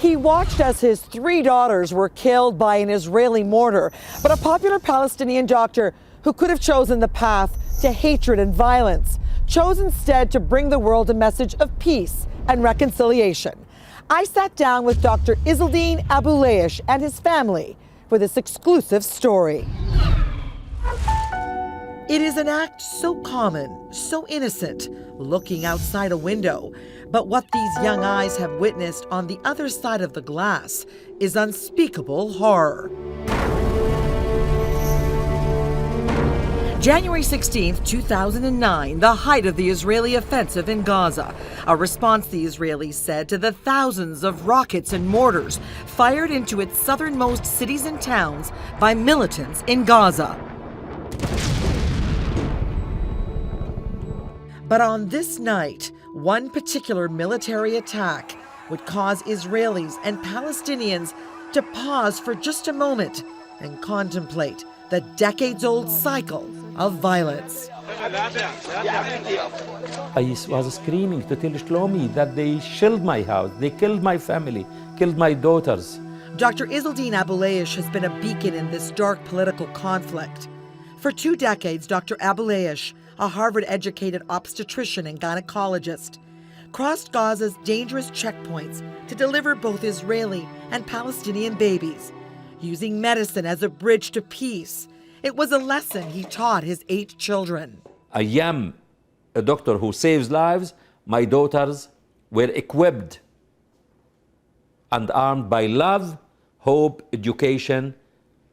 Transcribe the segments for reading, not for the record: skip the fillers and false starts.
He watched as his 3 daughters were killed by an Israeli mortar, but a popular Palestinian doctor who could have chosen the path to hatred and violence chose instead to bring the world a message of peace and reconciliation. I sat down with Dr. Izzeldin Abuelaish and his family for this exclusive story. It is an act so common, so innocent, looking outside a window. But what these young eyes have witnessed on the other side of the glass is unspeakable horror. January 16, 2009, the height of the Israeli offensive in Gaza. A response, the Israelis said, to the thousands of rockets and mortars fired into its southernmost cities and towns by militants in Gaza. But on this night, one particular military attack would cause Israelis and Palestinians to pause for just a moment and contemplate the decades-old cycle of violence. I was screaming to tell Shlomi that they shelled my house, they killed my family, killed my daughters. Dr. Izzeldin Abuelaish has been a beacon in this dark political conflict. For 2 decades, Dr. Abuelaish, a Harvard-educated obstetrician and gynecologist, crossed Gaza's dangerous checkpoints to deliver both Israeli and Palestinian babies, using medicine as a bridge to peace. It was a lesson he taught his 8 children. I am a doctor who saves lives. My daughters were equipped and armed by love, hope, education,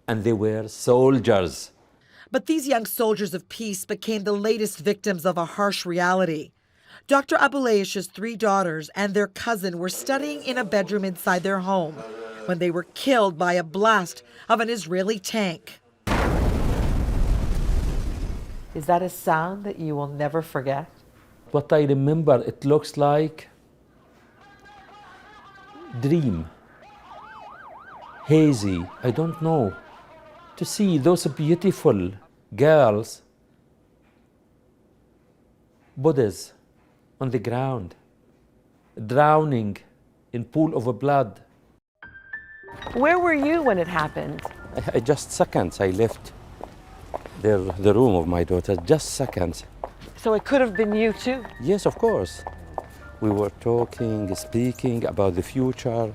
and they were soldiers. But these young soldiers of peace became the latest victims of a harsh reality. Dr. Abuelaish's 3 daughters and their cousin were studying in a bedroom inside their home when they were killed by a blast of an Israeli tank. Is that a sound that you will never forget? What I remember, it looks like dream, hazy, I don't know. To see those beautiful girls, bodies on the ground, drowning in pool of blood. Where were you when it happened? I just seconds, I left the room of my daughter, just seconds. So it could have been you too? Yes, of course. We were talking, speaking about the future,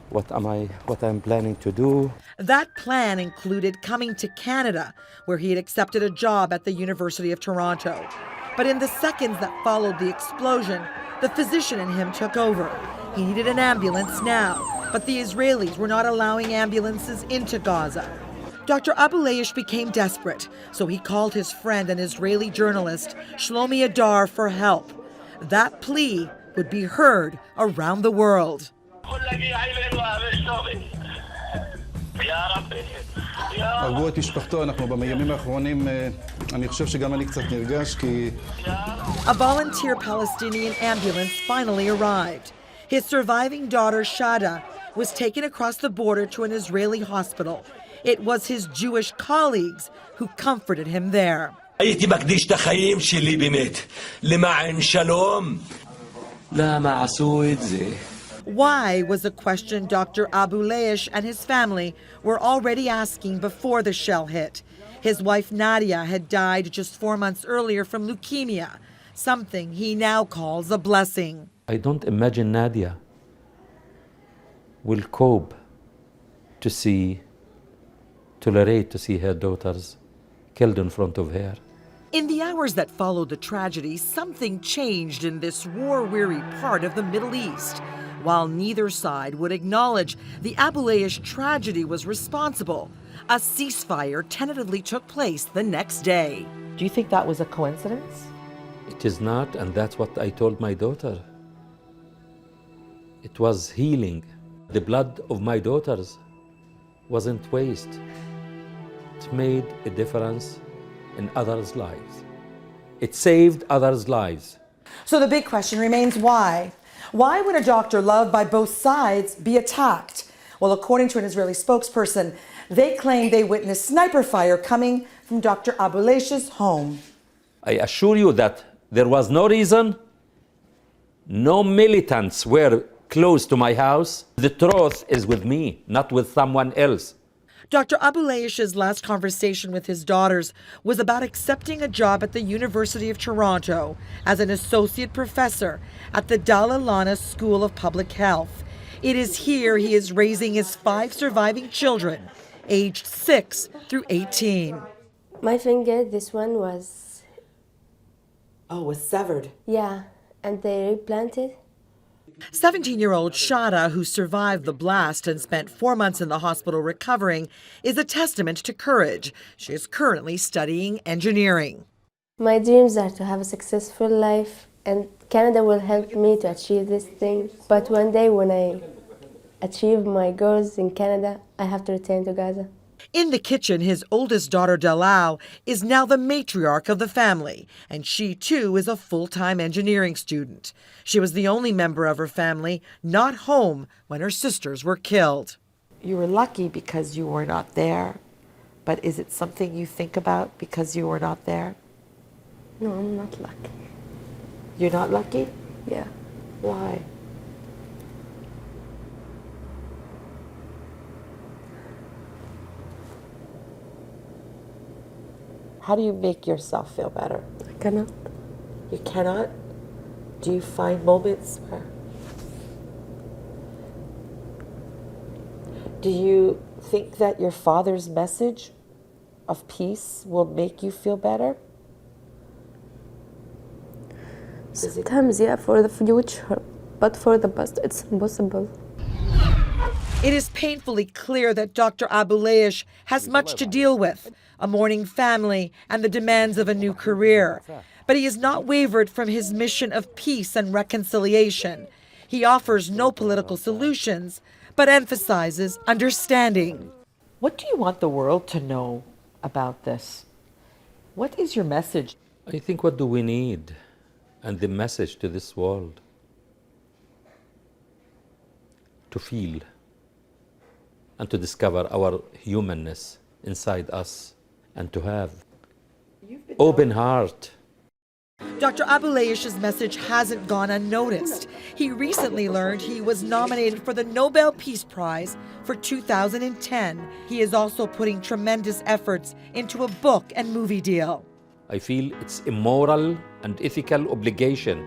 what I'm planning to do. That plan included coming to Canada, where he had accepted a job at the University of Toronto. But in the seconds that followed the explosion, the physician in him took over. He needed an ambulance now, but the Israelis were not allowing ambulances into Gaza. Dr. Abuelaish became desperate, so he called his friend and Israeli journalist Shlomi Adar for help. That plea would be heard around the world. הרגו את משפחתו, אנחנו בימים האחרונים, אני חושב שגם אני קצת נרגש כי... A volunteer Palestinian ambulance finally arrived. His surviving daughter, Shada, was taken across the border to an Israeli hospital. It was his Jewish colleagues who comforted him there. הייתי מקדיש את החיים שלי באמת, למען שלום. למה עשו את זה? Why was a question Dr. Abuelaish and his family were already asking before the shell hit. His wife Nadia had died just 4 months earlier from leukemia, something he now calls a blessing. I don't imagine Nadia will cope to tolerate to see her daughters killed in front of her. In the hours that followed the tragedy, something changed in this war-weary part of the Middle East. While neither side would acknowledge the Abuelaish tragedy was responsible, a ceasefire tentatively took place the next day. Do you think that was a coincidence? It is not, and that's what I told my daughter. It was healing. The blood of my daughters wasn't waste. It made a difference in others' lives. It saved others' lives. So the big question remains why? Why would a doctor loved by both sides be attacked? Well, according to an Israeli spokesperson, they claim they witnessed sniper fire coming from Dr. Abuelaish's home. I assure you that there was no reason, no militants were close to my house, the truth is with me, not with someone else. Dr. Abuelaish's last conversation with his daughters was about accepting a job at the University of Toronto as an associate professor at the Dalai Lama School of Public Health. It is here he is raising his 5 surviving children, aged 6 through 18. My finger, this one was, Was severed. yeah, and they replanted. 17-year-old Shada, who survived the blast and spent 4 months in the hospital recovering, is a testament to courage. She is currently studying engineering. My dreams are to have a successful life, and Canada will help me to achieve these things. But one day when I achieve my goals in Canada, I have to return to Gaza. In the kitchen, his oldest daughter, Dalal, is now the matriarch of the family, and she too is a full-time engineering student. She was the only member of her family not home when her sisters were killed. You were lucky because you were not there, but is it something you think about because you were not there? No, I'm not lucky. You're not lucky? Yeah. Why? How do you make yourself feel better? I cannot. You cannot? Do you find moments where... Do you think that your father's message of peace will make you feel better? Sometimes, yeah, for the future, but for the past, it's impossible. It is painfully clear that Dr. Abuelaish has much to deal with, a mourning family and the demands of a new career. But he has not wavered from his mission of peace and reconciliation. He offers no political solutions, but emphasizes understanding. What do you want the world to know about this? What is your message? I think what do we need? And the message to this world? To feel and to discover our humanness inside us and to have open heart. Dr. Abuelaish's message hasn't gone unnoticed. He recently learned he was nominated for the Nobel Peace Prize for 2010. He is also putting tremendous efforts into a book and movie deal. I feel it's a moral and ethical obligation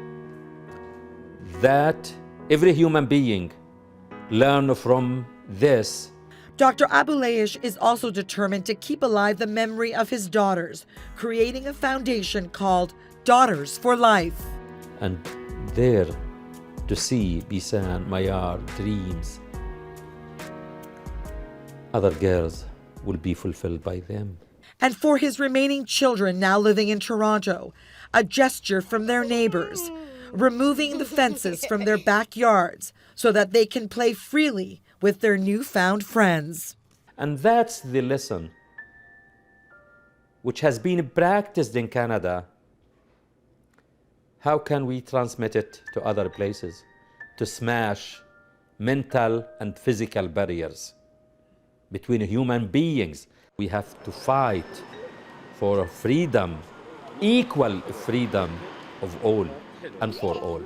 that every human being learn from this. Dr. Abuelaish is also determined to keep alive the memory of his daughters, creating a foundation called Daughters for Life. And there to see Bisan, Mayar, dreams. Other girls will be fulfilled by them. And for his remaining children now living in Toronto, a gesture from their neighbors, removing the fences from their backyards so that they can play freely with their newfound friends. And that's the lesson which has been practiced in Canada. How can we transmit it to other places to smash mental and physical barriers between human beings? We have to fight for freedom, equal freedom of all and for all.